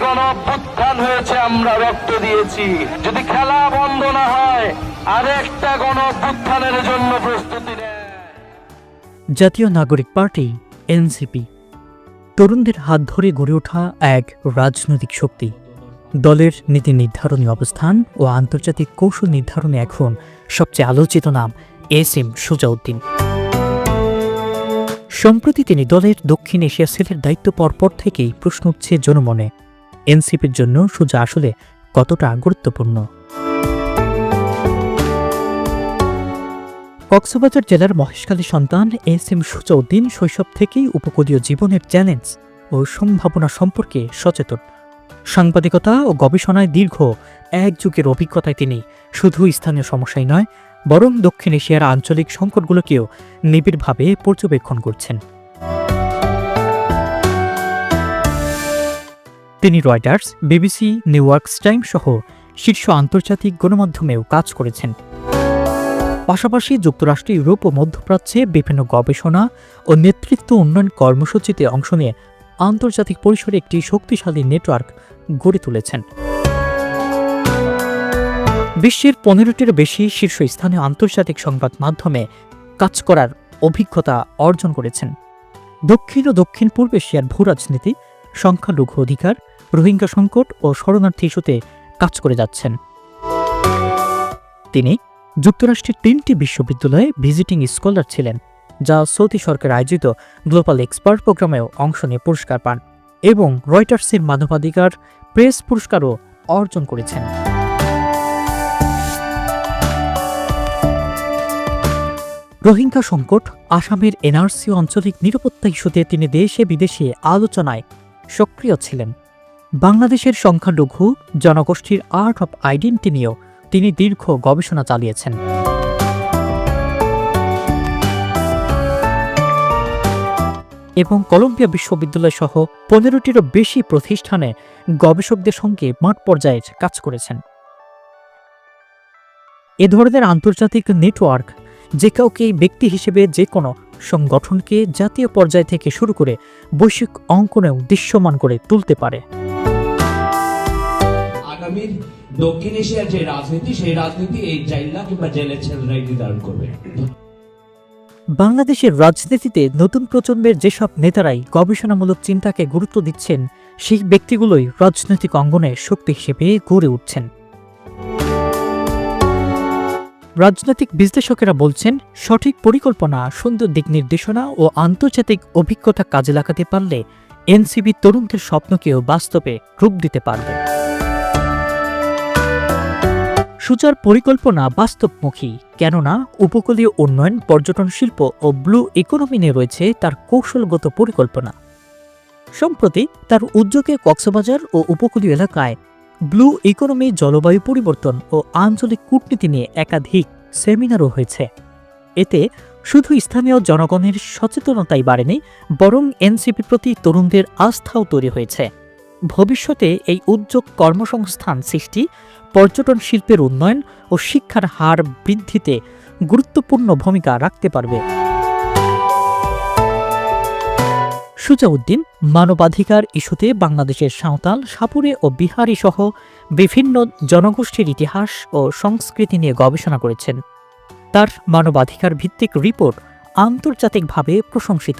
গণঅভ্যুত্থান হয়েছে, আমরা রক্ত দিয়েছি। যদি খেলা বন্ধ না হয় আরেকটা গণঅভ্যুত্থানের জন্য প্রস্তুতি নেয়। জাতীয় নাগরিক পার্টি এনসিপি তরুণদের হাত ধরে গড়ে ওঠা এক রাজনৈতিক শক্তি। দলের নীতি নির্ধারণী অবস্থান ও আন্তর্জাতিক কৌশল নির্ধারণে এখন সবচেয়ে আলোচিত নাম এস সুজা উদ্দিন। সম্প্রতি তিনি দলের দক্ষিণ এশিয়া সেলের দায়িত্ব পরপর থেকেই প্রশ্ন উঠছে জনমনে, এনসিপির জন্য সুজা আসলে কতটা গুরুত্বপূর্ণ। কক্সবাজার জেলার মহেশখালী সন্তান এস সুজা উদ্দিন শৈশব থেকেই উপকূলীয় জীবনের চ্যালেঞ্জ ও সম্ভাবনা সম্পর্কে সচেতন। সাংবাদিকতা ও গবেষণায় দীর্ঘ এক যুগের অভিজ্ঞতায় তিনি শুধু স্থানীয় সমস্যাই নয়, বরং দক্ষিণ এশিয়ার আঞ্চলিক সংকটগুলোকেও নিবিড়ভাবে পর্যবেক্ষণ করছেন। তিনি Reuters, BBC, new York Times সহ শীর্ষ আন্তর্জাতিক গণমাধ্যমেও কাজ করেছেন। পাশাপাশি যুক্তরাষ্ট্র, ইউরোপ ও মধ্যপ্রাচ্যে বিভিন্ন গবেষণা ও নেতৃত্ব উন্নয়ন কর্মসূচিতে অংশ নিয়ে আন্তর্জাতিক পরিসরে একটি শক্তিশালী নেটওয়ার্ক গড়ে তুলেছেন। বিশ্বের 15টির বেশি শীর্ষস্থানীয় আন্তর্জাতিক সংবাদ মাধ্যমে কাজ করার অভিজ্ঞতা অর্জন করেছেন। দক্ষিণ ও দক্ষিণ পূর্ব এশিয়ার ভূরাজনীতি, সংখ্যালঘু অধিকার, রোহিঙ্গা সংকট ও শরণার্থী ইস্যুতে কাজ করে যাচ্ছেন। তিনি যুক্তরাষ্ট্রের 3টি বিশ্ববিদ্যালয়ে ভিজিটিং স্কলার ছিলেন, যা সৌদি সরকার আয়োজিত গ্লোবাল এক্সপার্ট প্রোগ্রামেও অংশ নিয়ে পুরস্কার পান এবং রয়টার্সের মানবাধিকার প্রেস পুরস্কারও অর্জন করেছেন। রোহিঙ্গা সংকট, আসামের এনআরসি ও আঞ্চলিক নিরাপত্তা ইস্যুতে তিনি দেশে বিদেশে আলোচনায় সক্রিয় ছিলেন। বাংলাদেশের সংখ্যালঘু জনগোষ্ঠীর আর্ট অফ আইডেন্টিটি নিয়েও তিনি দীর্ঘ গবেষণা চালিয়েছেন। এবং কলম্বিয়া বিশ্ববিদ্যালয় সহ 15টিরও বেশি প্রতিষ্ঠানে গবেষকদের সঙ্গে মাঠ পর্যায়ে কাজ করেছেন। এ ধরনের আন্তর্জাতিক নেটওয়ার্ক যে কাউকে ব্যক্তি হিসেবে যে কোনো সংগঠনকে জাতীয় পর্যায় থেকে শুরু করে বৈশ্বিক অঙ্কনেও দৃশ্যমান করে তুলতে পারে। আগামীর দক্ষিণ এশিয়ার যে রাজনীতি, সেই রাজনীতি এই জাইলা কিংবা জেলের ছেলেরাই নির্ধারণ করবে। বাংলাদেশের রাজনীতিতে নতুন প্রজন্মের যেসব নেতারাই গবেষণামূলক চিন্তাকে গুরুত্ব দিচ্ছেন, সেই ব্যক্তিগুলোই রাজনৈতিক অঙ্গনে শক্তি হিসেবে গড়ে উঠছেন। রাজনৈতিক বিশ্লেষকেরা বলছেন, সঠিক পরিকল্পনা, সুন্দর দিক নির্দেশনা ও আন্তর্জাতিক অভিজ্ঞতা কাজে লাগাতে পারলে এনসিপি তরুণদের স্বপ্নকেও বাস্তবে রূপ দিতে পারবে। সুজার পরিকল্পনা বাস্তবমুখী, কেননা উপকূলীয় উন্নয়ন, পর্যটন শিল্প ও ব্লু ইকোনমি নিয়ে রয়েছে তার কৌশলগত পরিকল্পনা। সম্প্রতি তার উদ্যোগে কক্সবাজার ও উপকূলীয় এলাকায় ব্লু ইকোনমি, জলবায়ু পরিবর্তন ও আঞ্চলিক কূটনীতি নিয়ে একাধিক সেমিনারও হয়েছে। এতে শুধু স্থানীয় জনগণের সচেতনতাই বাড়েনি, বরং এনসিপির প্রতি তরুণদের আস্থাও তৈরি হয়েছে। ভবিষ্যতে এই উদ্যোগ কর্মসংস্থান সৃষ্টি, পর্যটন শিল্পের উন্নয়ন ও শিক্ষার হার বৃদ্ধিতে গুরুত্বপূর্ণ ভূমিকা রাখতে পারবে। সুজা উদ্দিন মানবাধিকার ইস্যুতে বাংলাদেশের সাঁওতাল, সাপুড়ে ও বিহারি সহ বিভিন্ন জনগোষ্ঠীর ইতিহাস ও সংস্কৃতি নিয়ে গবেষণা করেছেন। তার মানবাধিকার ভিত্তিক রিপোর্ট আন্তর্জাতিকভাবে প্রশংসিত।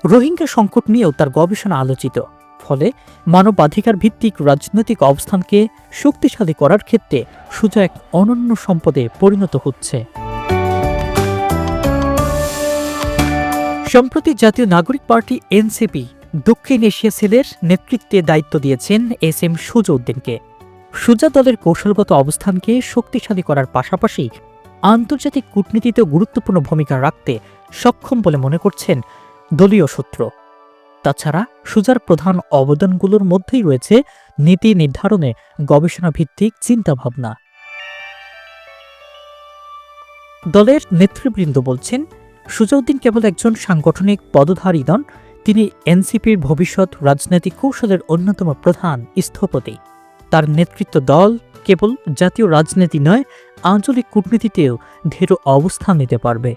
রোহিঙ্গা সংকট নিয়েও তার গবেষণা আলোচিত। ফলে মানবাধিকার ভিত্তিক রাজনৈতিক অবস্থানকে শক্তিশালী করার ক্ষেত্রে সুজা এক অনন্য সম্পদে পরিণত হচ্ছে। সম্প্রতি জাতীয় নাগরিক পার্টি এনসিপি দক্ষিণ এশিয়া সেলের নেতৃত্বে দায়িত্ব দিয়েছেন এস সুজা উদ্দিনকে। সুজা দলের কৌশলগত অবস্থানকে শক্তিশালী করার পাশাপাশি আন্তর্জাতিক কূটনীতিতেও গুরুত্বপূর্ণ ভূমিকা রাখতে সক্ষম বলে মনে করছেন দলীয় সূত্র। তাছাড়া সুজার প্রধান অবদানগুলোর মধ্যেই রয়েছে নীতি নির্ধারণে গবেষণা ভিত্তিক চিন্তাভাবনা। দলের নেতৃবৃন্দ বলছেন, সুজা উদ্দিন কেবল একজন সাংগঠনিক পদধারী নন, তিনি এনসিপির ভবিষ্যৎ রাজনৈতিক কৌশলের অন্যতম প্রধান স্থপতি। তার নেতৃত্ব দল কেবল জাতীয় রাজনীতি নয়, আঞ্চলিক কূটনীতিতেও দৃঢ় অবস্থান নিতে পারবে।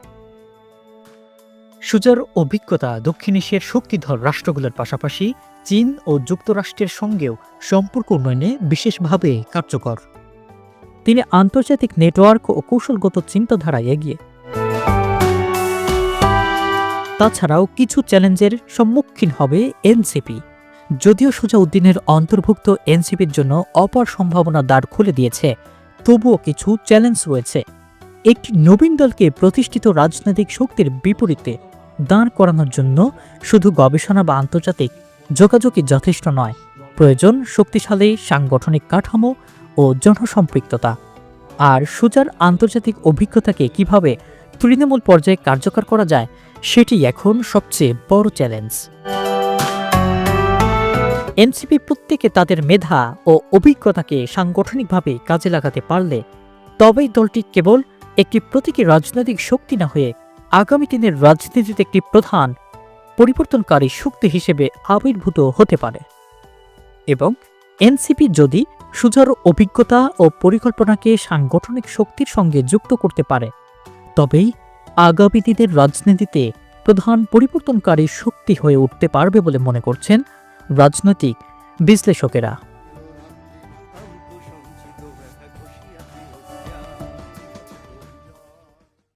সুজার অভিজ্ঞতা দক্ষিণ এশিয়ার শক্তিধর রাষ্ট্রগুলোর পাশাপাশি চীন ও যুক্তরাষ্ট্রের সঙ্গেও সম্পর্ক উন্নয়নে বিশেষভাবে কার্যকর। তিনি আন্তর্জাতিক নেটওয়ার্ক ও কৌশলগত চিন্তাধারায় এগিয়ে। তাছাড়াও কিছু চ্যালেঞ্জের সম্মুখীন হবে এনসিপি। যদিও সুজাউদ্দিনের অন্তর্ভুক্ত এনসিপির জন্য অপার সম্ভাবনা দ্বার খুলে দিয়েছে, তবুও কিছু চ্যালেঞ্জ রয়েছে। একটি নবীন দলকে প্রতিষ্ঠিত রাজনৈতিক শক্তির বিপরীতে দাঁড় করানোর জন্য শুধু গবেষণা বা আন্তর্জাতিক যোগাযোগই যথেষ্ট নয়, প্রয়োজন শক্তিশালী সাংগঠনিক কাঠামো ও জনসম্পৃক্ততা। আর সুজার আন্তর্জাতিক অভিজ্ঞতাকে কিভাবে তৃণমূল পর্যায়ে কার্যকর করা যায়, সেটি এখন সবচেয়ে বড় চ্যালেঞ্জ। এনসিপি প্রত্যেকে তাদের মেধা ও অভিজ্ঞতাকে সাংগঠনিকভাবে কাজে লাগাতে পারলে তবেই দলটি কেবল একটি প্রতীকী রাজনৈতিক শক্তি না হয়ে আগামী দিনের রাজনীতিতে একটি প্রধান পরিবর্তনকারী শক্তি হিসেবে আবির্ভূত হতে পারে। এবং এনসিপি যদি সুজার অভিজ্ঞতা ও পরিকল্পনাকে সাংগঠনিক শক্তির সঙ্গে যুক্ত করতে পারে, তবেই আগামী দিনের রাজনীতিতে প্রধান পরিবর্তনকারী শক্তি হয়ে উঠতে পারবে বলে মনে করছেন রাজনৈতিক বিশ্লেষকেরা।